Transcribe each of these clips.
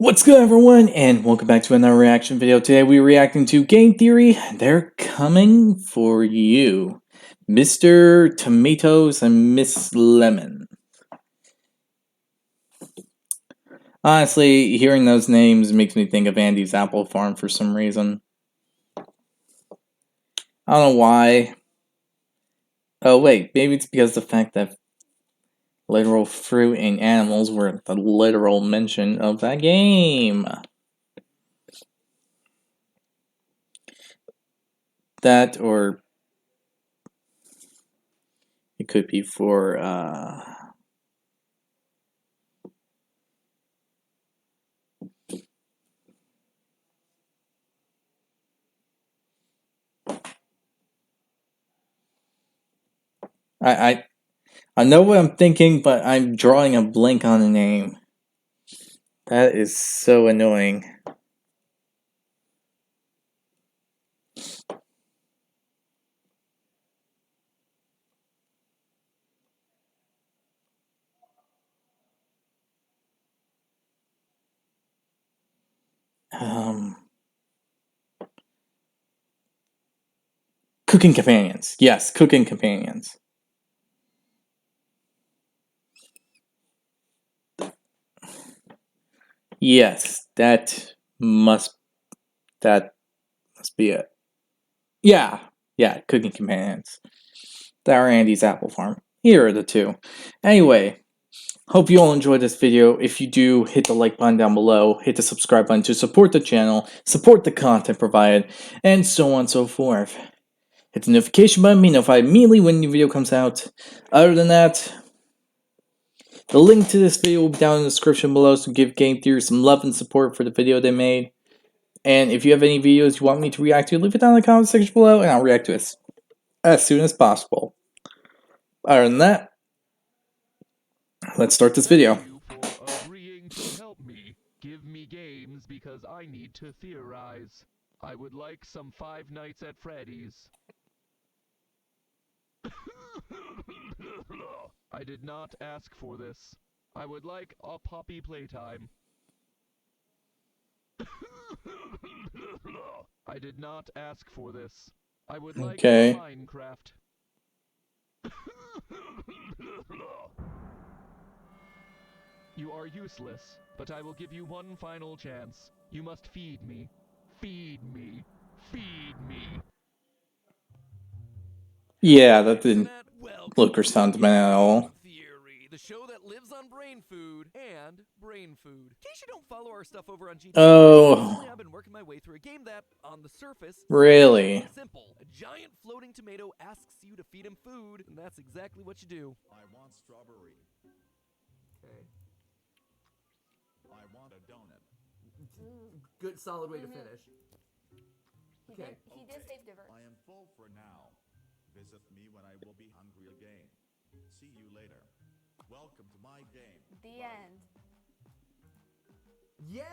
What's good, everyone, and welcome back to another reaction video. Today we're reacting to Game Theory. They're coming for you. Mr. Tomatoes and Miss Lemon. Honestly, hearing those names makes me think of Andy's Apple Farm for some reason. I don't know why. Oh wait, maybe it's because of the fact that literal fruit and animals were the literal mention of that game. That, or it could be for, I know what I'm thinking, but I'm drawing a blank on the name. That is so annoying. Cooking Companions. Yes, Cooking Companions. Yes, that must be it. Yeah, Cooking Companions. That or Andy's Apple Farm. Here are the two. Anyway, hope you all enjoyed this video. If you do, hit the like button down below, hit the subscribe button to support the channel, support the content provided, and so on and so forth. Hit the notification button, be notified immediately when a new video comes out. Other than that, the link to this video will be down in the description below, so give Game Theory some love and support for the video they made. And if you have any videos you want me to react to, leave it down in the comment section below, and I'll react to it as soon as possible. Other than that, let's start this video. Thank you for agreeing to help me. Give me games because I need to theorize. I would like some Five Nights at Freddy's. I did not ask for this. I would like a Poppy Playtime. I did not ask for this. I would like Minecraft. You are useless, but I will give you one final chance. You must feed me. Feed me. Feed me. Yeah, that didn't look or sound to me at all. Theory, the show that lives on brain food and brain food. In case you don't follow our stuff over on GT, recently I've been working my way through a game that, on the surface, really simple. A giant floating tomato asks you to feed him food, and that's exactly what you do. I want strawberry. Okay. I want a donut. Good, solid way to finish. Okay. He did save divert. I am full for now. Visit me when I will be hungry again. See you later. Welcome to my game. The end. Yeah!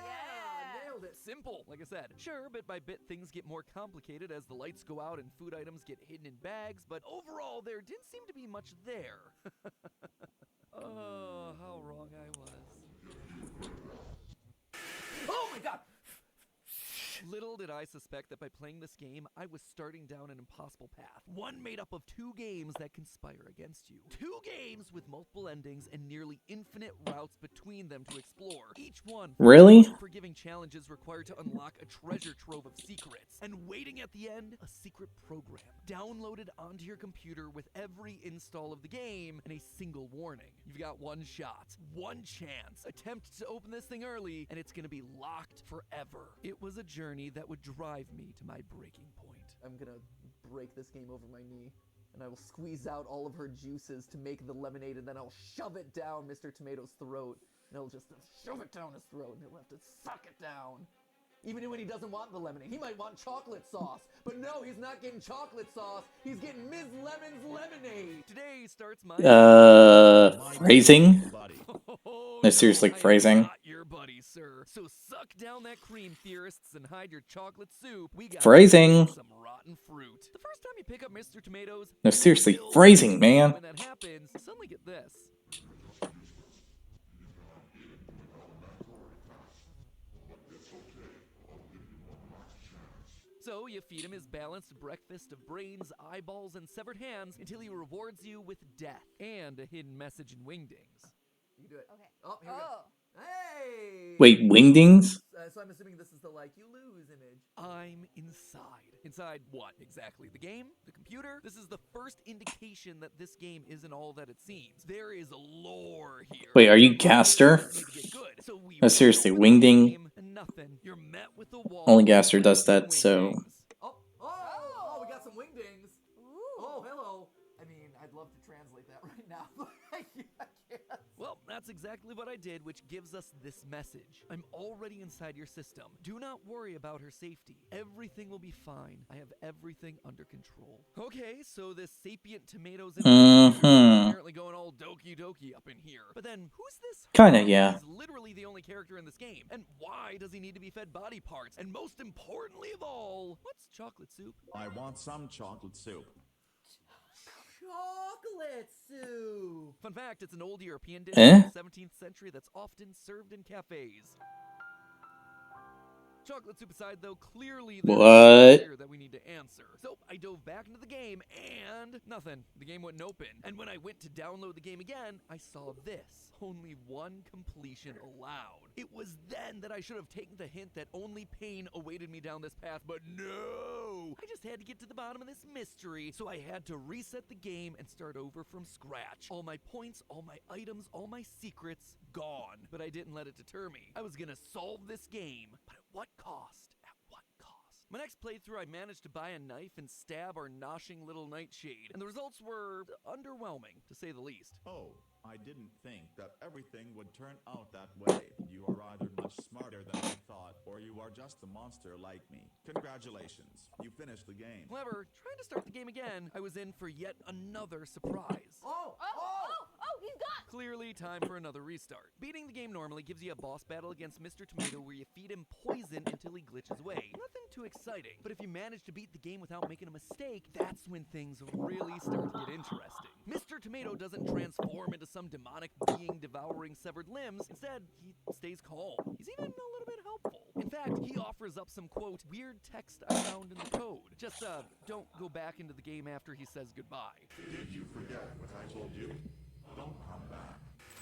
Nailed it. Simple, like I said. Sure, bit by bit things get more complicated as the lights go out and food items get hidden in bags, but overall there didn't seem to be much there. Oh, how wrong I was. Oh my god! Little did I suspect that by playing this game, I was starting down an impossible path. One made up of two games that conspire against you. Two games with multiple endings and nearly infinite routes between them to explore. Each one really forgiving challenges required to unlock a treasure trove of secrets. And waiting at the end, a secret program downloaded onto your computer with every install of the game and a single warning. You've got one shot, one chance. Attempt to open this thing early and it's gonna be locked forever. It was a journey that would drive me to my breaking point. I'm gonna break this game over my knee, and I will squeeze out all of her juices to make the lemonade, and then I'll shove it down Mr. Tomato's throat, and he'll just shove it down his throat, and he'll have to suck it down. Even when he doesn't want the lemonade, he might want chocolate sauce. But no, he's not getting chocolate sauce. He's getting Ms. Lemon's lemonade. Today starts my phrasing? No, seriously, phrasing. Not your buddy, sir. So suck down that cream, theorists, and hide your chocolate soup. We got phrasing. Some rotten fruit. The first time you pick up Mr. Tomatoes, No, seriously, phrasing, man. when that happens, suddenly get this. So you feed him his balanced breakfast of brains, eyeballs, and severed hands until he rewards you with death and a hidden message in wingdings. You do it. Okay. Oh, here we go. Hey! Wait, wingdings? So I'm assuming this is the like you lose image. I'm inside. Inside what exactly? The game? The computer? This is the first indication that this game isn't all that it seems. There is a lore here. Wait, are you Our Gaster? players need to get good, so we No, seriously, open up the wingding? game and nothing. You're met with the wall. Only Gaster of does that, wingdings. so... Oh, we got some wingdings. Ooh. Oh, hello. I mean, I'd love to translate that right now, but I can't. Well, that's exactly what I did, which gives us this message. I'm already inside your system. Do not worry about her safety. Everything will be fine. I have everything under control. Okay, so this sapient tomatoes is apparently going all doki doki up in here. But then, who's this? Kinda, yeah. He's literally the only character in this game. And why does he need to be fed body parts? And most importantly of all, what's chocolate soup? I want some chocolate soup. Chocolate soup! Fun fact, it's an old European dish Eh? from the 17th century that's often served in cafes. Chocolate soup aside, though, clearly there's What? something here that we need to answer. So I dove back into the game and nothing. The game wouldn't open. And when I went to download the game again, I saw this. Only one completion allowed. It was then that I should have taken the hint that only pain awaited me down this path, but no! I just had to get to the bottom of this mystery, so I had to reset the game and start over from scratch. All my points, all my items, all my secrets, gone. But I didn't let it deter me. I was gonna solve this game, but at what cost? At what cost? My next playthrough, I managed to buy a knife and stab our noshing little nightshade, and the results were underwhelming, to say the least. Oh, I didn't think that everything would turn out that way. You are either much smarter than I thought, or you are just a monster like me. Congratulations, you finished the game. However, trying to start the game again, I was in for yet another surprise. Oh, he's got. Clearly time for another restart. Beating the game normally gives you a boss battle against Mr. Tomato where you feed him poison until he glitches away. Nothing too exciting, but if you manage to beat the game without making a mistake, that's when things really start to get interesting. Mr. Tomato doesn't transform into some demonic being devouring severed limbs. Instead, he stays calm. He's even a little bit helpful. In fact, he offers up some, quote, weird text I found in the code. Just, don't go back into the game after he says goodbye. Did you forget what I told you? Don't come back.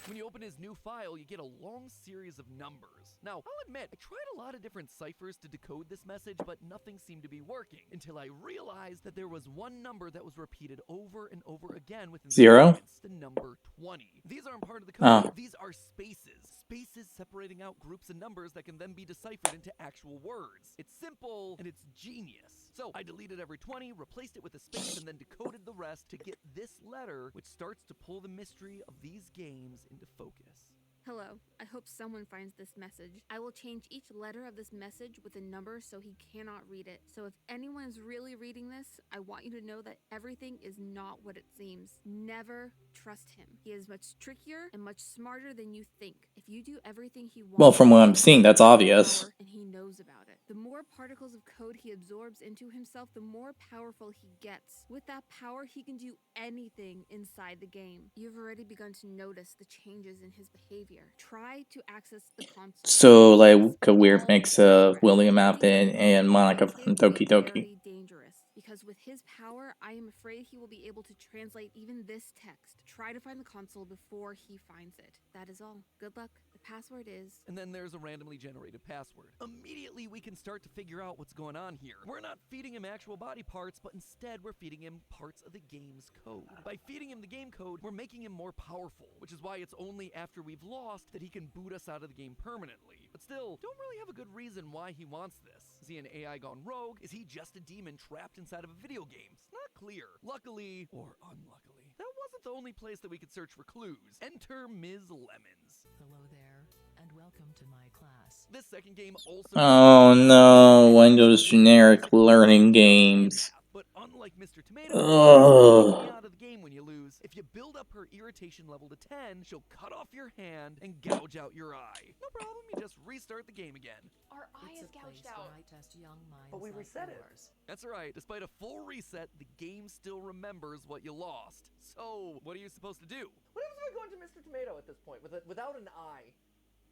When you open his new file, you get a long series of numbers. Now, I'll admit, I tried a lot of different ciphers to decode this message, but nothing seemed to be working, until I realized that there was one number that was repeated over and over again within 0? sequence, the number 20. These aren't part of the code. Oh. These are spaces. Spaces separating out groups and numbers that can then be deciphered into actual words. It's simple, and it's genius. So I deleted every 20, replaced it with a space, and then decoded the rest to get this letter, which starts to pull the mystery of these games into focus. Hello, I hope someone finds this message. I will change each letter of this message with a number so he cannot read it. So if anyone is really reading this, I want you to know that everything is not what it seems. Never trust him. He is much trickier and much smarter than you think. If you do everything he wants... Well, from what I'm seeing, that's obvious. And he knows about it. The more particles of code he absorbs into himself, the more powerful he gets. With that power, he can do anything inside the game. You've already begun to notice the changes in his behavior. Try to access the console. So, like a weird mix of William Afton and Monica from Doki Doki. Very dangerous, because with his power, I am afraid he will be able to translate even this text. Try to find the console before he finds it. That is all. Good luck. The password is... And then there's a randomly generated password. Immediately we can start to figure out what's going on here. We're not feeding him actual body parts, but instead we're feeding him parts of the game's code. By feeding him the game code, we're making him more powerful, which is why it's only after we've lost that he can boot us out of the game permanently. But still, don't really have a good reason why he wants this. Is he an AI gone rogue? Is he just a demon trapped inside of a video game? It's not clear. Luckily, or unluckily, that wasn't the only place that we could search for clues. Enter Ms. Lemons. Hello there, and welcome to my class. This second game also... Oh no, one of those generic learning games. But unlike Mr. Tomato, Ugh. out of the game when you lose. If you build up her irritation level to 10, she'll cut off your hand and gouge out your eye. No problem, you just restart the game again. Our eye It's is a place gouged where out. I test young minds But we like reset it. yours. That's right, despite a full reset, the game still remembers what you lost. So, what are you supposed to do? What happens if I go into Mr. Tomato at this point without an eye?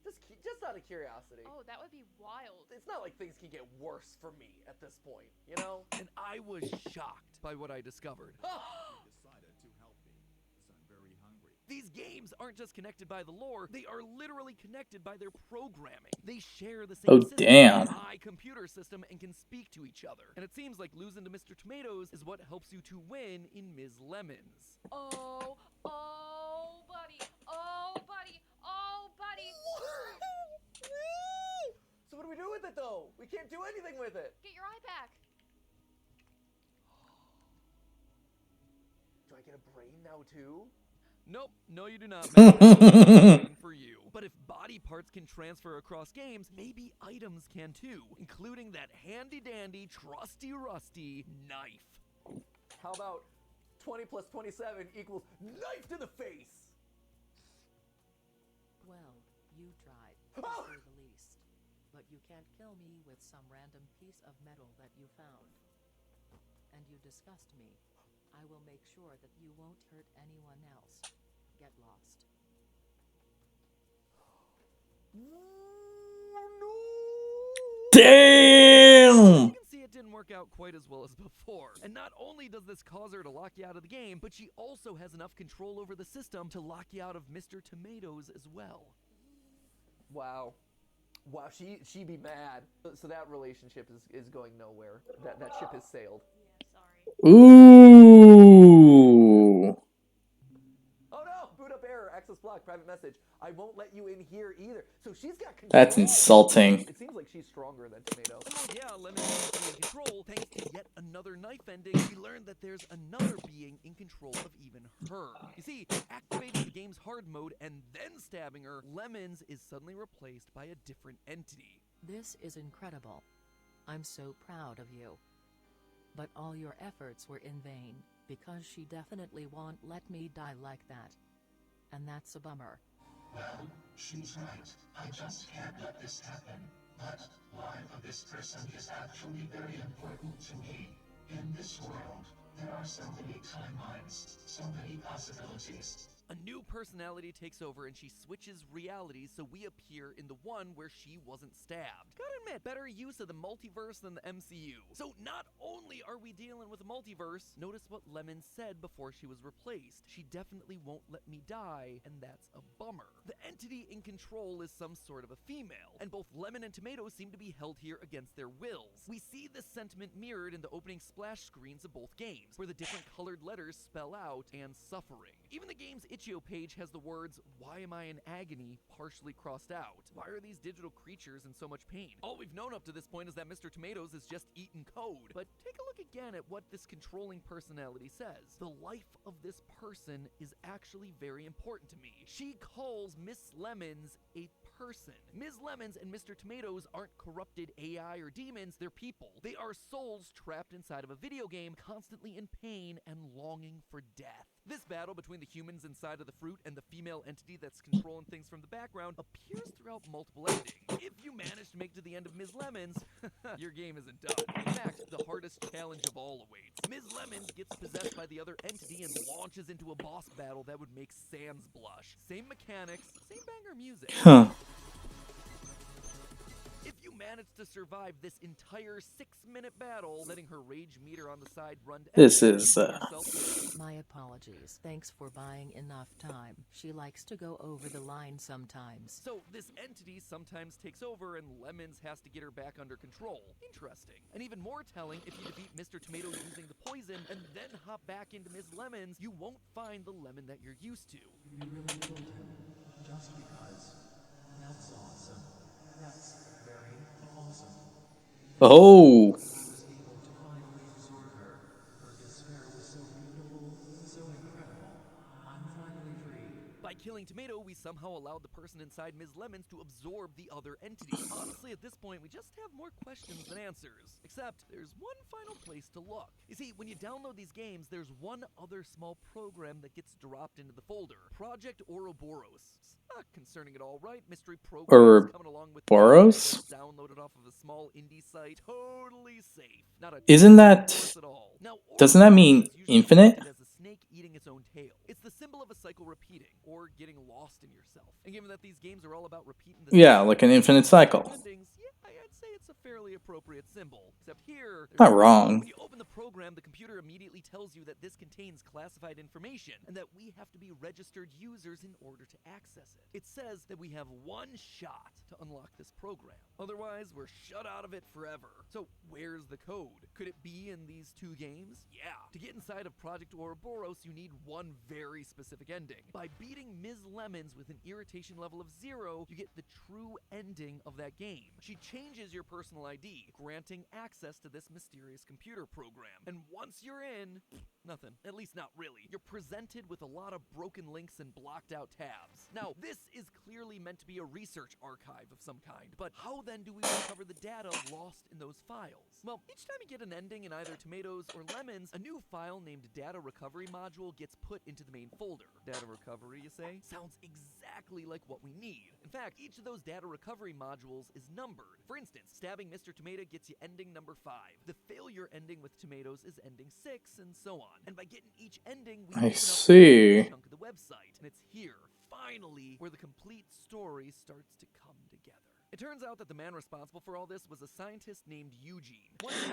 Just out of curiosity. Oh, that would be wild. It's not like things can get worse for me at this point, you know? And I was shocked by what I discovered. Decided to help me, because I'm very hungry. These games aren't just connected by the lore, they are literally connected by their programming. They share the same Oh, system damn. as my computer system and can speak to each other. And it seems like losing to Mr. Tomatoes is what helps you to win in Ms. Lemons. Oh, buddy. Oh, buddy. Oh, buddy. So what do we do with it, though? We can't do anything with it. Get your eye back. Do I get a brain now, too? Nope, no you do not, Matt. For you. But if body parts can transfer across games, maybe items can too, including that handy-dandy, trusty-rusty knife. How about 20 plus 27 equals knife to the face? Well, you tried, to say the least. But you can't kill me with some random piece of metal that you found. And you disgust me. I will make sure that you won't hurt anyone else. Get lost. Damn! You can see it didn't work out quite as well as before. And not only does this cause her to lock you out of the game, but she also has enough control over the system to lock you out of Mr. Tomatoes as well. Wow. Wow, she be mad. So that relationship is going nowhere. That ship has sailed. Yeah, sorry. Ooh. Oh no! Boot up error. Access blocked. Private message. I won't let you in here either. So she's got control. That's insulting. It seems like she's stronger than Tomato. Oh yeah, Lemon is in control. Thanks to yet another knife ending, we learned that there's another being in control of even her. You see, activating the game's hard mode and then stabbing her, Lemons is suddenly replaced by a different entity. This is incredible. I'm so proud of you. But all your efforts were in vain, because she definitely won't let me die like that. And that's a bummer. Well, she's right. I just can't let this happen. But life of this person is actually very important to me. In this world, there are so many timelines, so many possibilities. A new personality takes over and she switches realities so we appear in the one where she wasn't stabbed. Gotta admit, better use of the multiverse than the MCU. So not only are we dealing with a multiverse, notice what Lemon said before she was replaced. She definitely won't let me die, and that's a bummer. The entity in control is some sort of a female, and both Lemon and Tomato seem to be held here against their wills. We see this sentiment mirrored in the opening splash screens of both games, where the different colored letters spell out and suffering. Even the game's itch.io page has the words, "Why am I in agony?" partially crossed out. Why are these digital creatures in so much pain? All we've known up to this point is that Mr. Tomatoes is just eating code. But take a look again at what this controlling personality says. The life of this person is actually very important to me. She calls Miss Lemons a person. Ms. Lemons and Mr. Tomatoes aren't corrupted AI or demons, they're people. They are souls trapped inside of a video game, constantly in pain and longing for death. This battle between the humans inside of the fruit and the female entity that's controlling things from the background appears throughout multiple endings. If you manage to make to the end of Ms. Lemons, your game isn't done. In fact, the hardest challenge of all awaits. Ms. Lemons gets possessed by the other entity and launches into a boss battle that would make Sans blush. Same mechanics, same banger music. Huh. If you manage to survive this entire 6-minute battle, letting her rage meter on the side run to This empty, is, you get yourself- My apologies. Thanks for buying enough time. She likes to go over the line sometimes. So this entity sometimes takes over and Lemons has to get her back under control. Interesting. And even more telling, if you defeat Mr. Tomato using the poison and then hop back into Ms. Lemons, you won't find the lemon that you're used to. You really killed him. Just because. That's awesome. That's very awesome. Oh. He was able to finally absorb her. Her despair was so beautiful, so incredible. I'm finally free. By killing Tomato, we somehow allowed the person inside Ms. Lemons to absorb the other entity. Honestly, at this point, we just have more questions than answers. Except, there's one final place to look. You see, when you download these games, there's one other small program that gets dropped into the folder. Project Ouroboros. Not concerning at all, right? Mystery program coming along with Ouroboros? downloaded off of a small indie site. Totally safe. Not a Isn't that... at all. Now, Doesn't that mean Ouroboros is usually infinite? marketed as a snake eating its own tail. It's the symbol of a cycle repeating, or getting lost in yourself. And given that these games are all about repeating the Yeah, like an infinite cycle. endings, yeah, I'd say it's a fairly appropriate symbol. Except here, Not wrong. when you open the program, the computer immediately tells you that this contains classified information and that we have to be registered users in order to access it. It says that we have one shot to unlock this program. Otherwise, we're shut out of it forever. So where's the code? Could it be in these two games? Yeah. To get inside of Project Ouroboros, you need one very specific ending. By beating Ms. Lemons with an irritation level of 0, you get the true ending of that game. She changes your personal ID, granting access to this mysterious computer program. And once you're in, nothing. At least not really. You're presented with a lot of broken links and blocked out tabs. Now, this is clearly meant to be a research archive of some kind, but how then do we recover the data lost in those files? Well, each time you get an ending in either tomatoes or lemons, a new file named data recovery module gets put into the main folder. Data recovery, you say? Sounds exactly like what we need. In fact, each of those data recovery modules is numbered. For instance, stabbing Mr. Tomato gets you ending number 5. The failure ending with tomatoes is ending 6, and so on. And by getting each ending, we open up see. a chunk of the website. And it's here, finally, where the complete story starts to come together. It turns out that the man responsible for all this was a scientist named Eugene.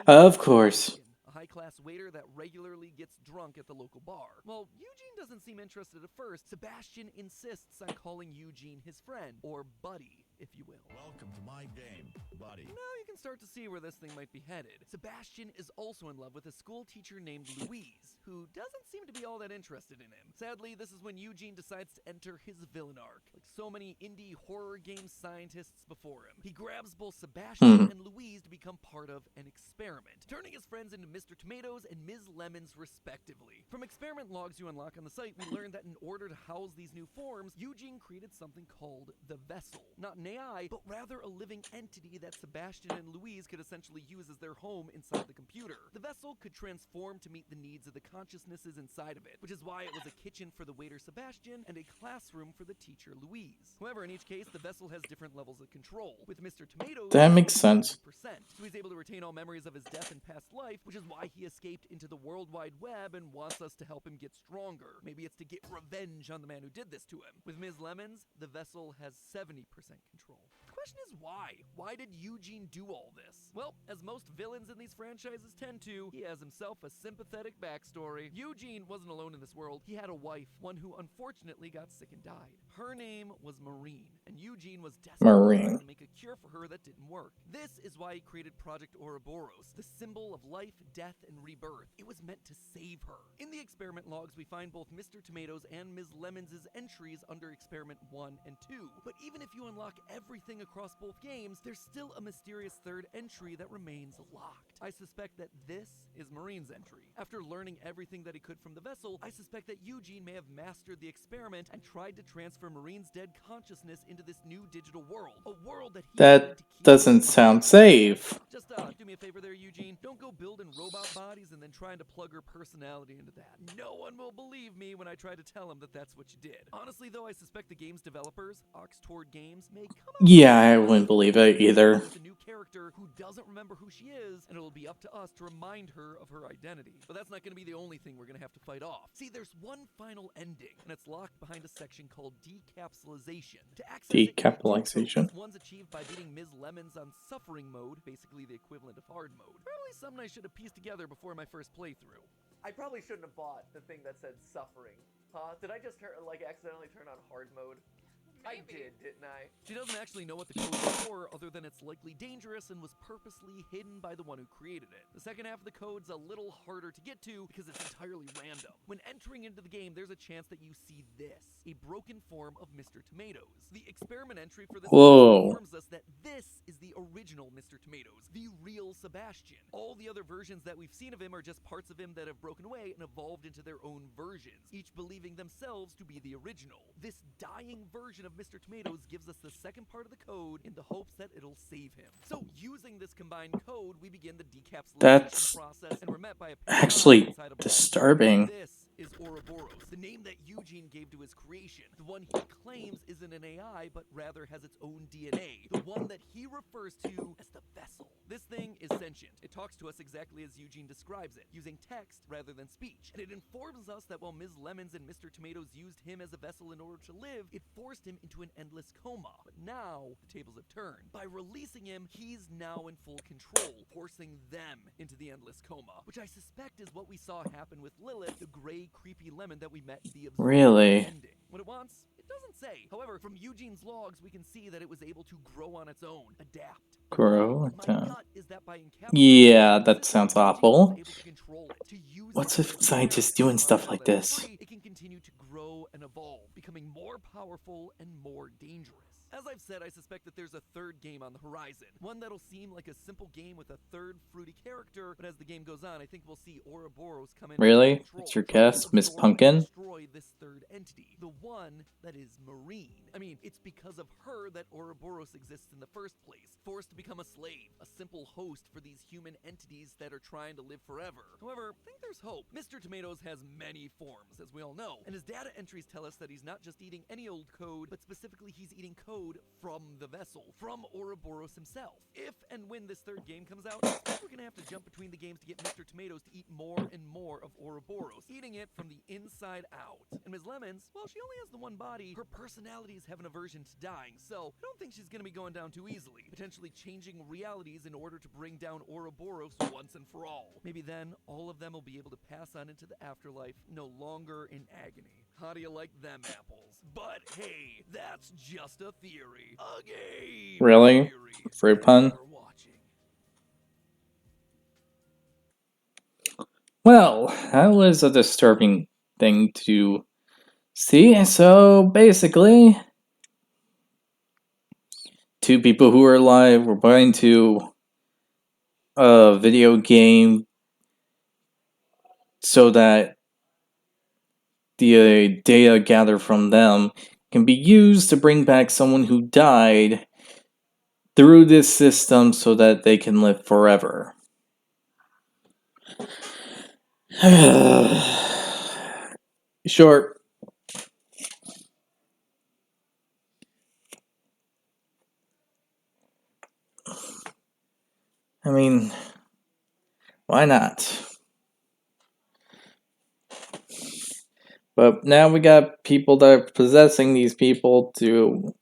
Of course. A high-class waiter that regularly gets drunk at the local bar. Well, Eugene doesn't seem interested at first. Sebastian insists on calling Eugene his friend, or buddy, if you will. Welcome to my game, buddy. Now you can start to see where this thing might be headed. Sebastian is also in love with a school teacher named Louise, who doesn't seem to be all that interested in him. Sadly, this is when Eugene decides to enter his villain arc. Like so many indie horror game scientists before him, he grabs both Sebastian and Louise to become part of an experiment, turning his friends into Mr. Tomatoes and Ms. Lemons respectively. From experiment logs you unlock on the site, we learned that in order to house these new forms, Eugene created something called the Vessel. Not an AI, but rather a living entity that Sebastian and Louise could essentially use as their home inside the computer. The Vessel could transform to meet the needs of the consciousnesses inside of it, which is why it was a kitchen for the waiter Sebastian and a classroom for the teacher Louise. However, in each case, the Vessel has different levels of control. With Mr. Tomatoes, That makes sense. 100%. So he's able to retain all memories of his death and past life, which is why he escaped into the World Wide Web and wants us to help him get stronger. Maybe it's to get revenge on the man who did this to him. With Ms. Lemons, the Vessel has 70% control. The question is why? Why did Eugene do all this? Well, as most villains in these franchises tend to, he has himself a sympathetic backstory. Eugene wasn't alone in this world. He had a wife, one who unfortunately got sick and died. Her name was Maureen, and Eugene was desperate to make a cure for her that didn't work. This is why he created Project Ouroboros, the symbol of life, death, and rebirth. It was meant to save her. In the experiment logs, we find both Mr. Tomatoes and Ms. Lemons' entries under Experiment 1 and 2. But even if you unlock everything across both games, there's still a mysterious third entry that remains locked. I suspect that this is Maureen's entry. After learning everything that he could from the Vessel, I suspect that Eugene may have mastered the experiment and tried to transfer Maureen's dead consciousness into this new digital world. A world that he wanted to keep doesn't sound safe. Just do me a favor there, Eugene. Don't go building robot bodies and then trying to plug her personality into that. No one will believe me when I try to tell him that that's what you did. Honestly, though, I suspect the game's developers, Oxtord Games, may come out Yeah, I wouldn't believe it either. with a new character who doesn't remember who she is, and it'll be up to us to remind her of her identity. But that's not going to be the only thing we're going to have to fight off. See, there's one final ending, and it's locked behind a section called decapsulation. To access Decapsulation. This one's achieved by beating Ms. Lemons on suffering mode, basically the equivalent of hard mode. Probably something I should have pieced together before my first playthrough. I probably shouldn't have bought the thing that said suffering. Huh? Did I just accidentally turn on hard mode? I did, didn't I? She doesn't actually know what the code is for, other than it's likely dangerous and was purposely hidden by the one who created it. The second half of the code's a little harder to get to because it's entirely random. When entering into the game, there's a chance that you see this, a broken form of Mr. Tomatoes. The experiment entry for this informs us that this is the original Mr. Tomatoes, the real Sebastian. All the other versions that we've seen of him are just parts of him that have broken away and evolved into their own versions, each believing themselves to be the original. This dying version of Mr. Tomatoes gives us the second part of the code in the hopes that it'll save him. So using this combined code, we begin the decapsulation That's process, and we're met by a actually inside a box. disturbing. This is Ouroboros, the name that Eugene gave to his creation. The one he claims isn't an AI, but rather has its own DNA. The one that he refers to as the vessel. This thing is sentient. It talks to us exactly as Eugene describes it, using text rather than speech. And it informs us that while Ms. Lemons and Mr. Tomatoes used him as a vessel in order to live, it forced him into an endless coma. But now, the tables have turned. By releasing him, he's now in full control, forcing them into the endless coma, which I suspect is what we saw happen with Lilith, the gray, creepy lemon that we met in the Observer Really? ending. What it wants? It doesn't say. However, from Eugene's logs, we can see that it was able to grow on its own, adapt. Grow My down. gut is that by encapsulating Yeah, the that system, sounds Eugene was awful. able to control it, to use What's it if as scientists a doing stuff now like that it's this? free, it can continue to grow and evolve, becoming more powerful and more dangerous. As I've said, I suspect that there's a third game on the horizon. One that'll seem like a simple game with a third fruity character, but as the game goes on, I think we'll see Ouroboros come in Really? control, That's your trying to guess, Miss absorb and Pumpkin? destroy this third entity, the one that is Marine. I mean, it's because of her that Ouroboros exists in the first place, forced to become a slave, a simple host for these human entities that are trying to live forever. However, I think there's hope. Mr. Tomatoes has many forms, as we all know, and his data entries tell us that he's not just eating any old code, but specifically he's eating code from the vessel, from Ouroboros himself. If and when this third game comes out, I suspect we're gonna have to jump between the games to get Mr. Tomatoes to eat more and more of Ouroboros, eating it from the inside out. And Ms. Lemons, well, she only has the one body, her personalities have an aversion to dying, so I don't think she's gonna be going down too easily, potentially changing realities in order to bring down Ouroboros once and for all. Maybe then, all of them will be able to pass on into the afterlife, no longer in agony. How do you like them apples? But hey, that's just a theory. A game Really? theory. Fruit pun? Thanks for watching. Well, that was a disturbing thing to see. So basically, two people who are alive were going to a video game so that the data gathered from them can be used to bring back someone who died through this system so that they can live forever. Sure. I mean, why not? But now we got people that are possessing these people to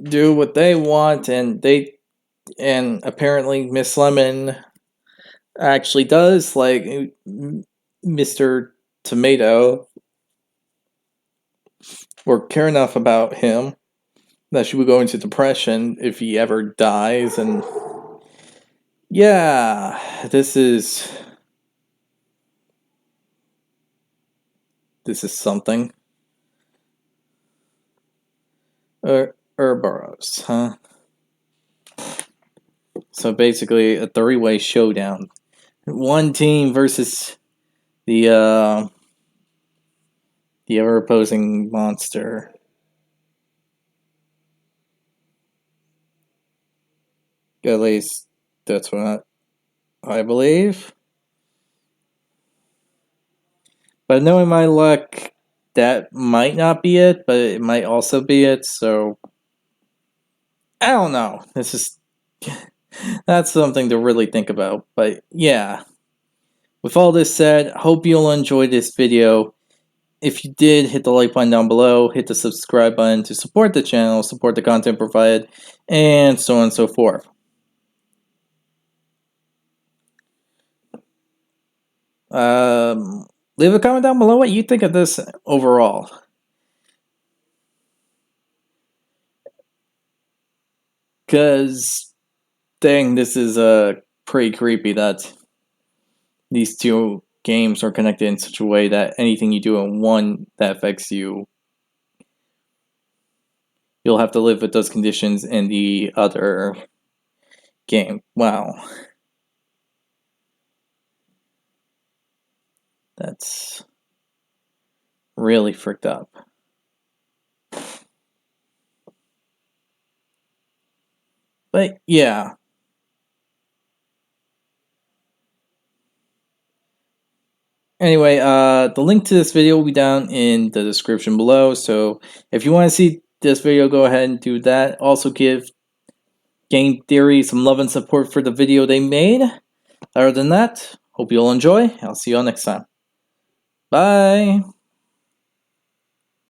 do what they want, and apparently Miss Lemon actually does like Mr. Tomato, or care enough about him that she would go into depression if he ever dies. And yeah, this is something. Ouroboros, huh? So basically a three-way showdown. One team versus the ever opposing monster. At least that's what I believe. But knowing my luck, that might not be it, but it might also be it, so I don't know. This is that's something to really think about. But yeah. With all this said, hope you'll enjoy this video. If you did, hit the like button down below, hit the subscribe button to support the channel, support the content provided, and so on and so forth. Leave a comment down below what you think of this overall. Because, dang, this is pretty creepy that these two games are connected in such a way that anything you do in one that affects you, you'll have to live with those conditions in the other game. Wow. That's really freaked up. But yeah. Anyway, the link to this video will be down in the description below. So if you want to see this video, go ahead and do that. Also give Game Theory some love and support for the video they made. Other than that, hope you'll enjoy. I'll see you all next time. Bye!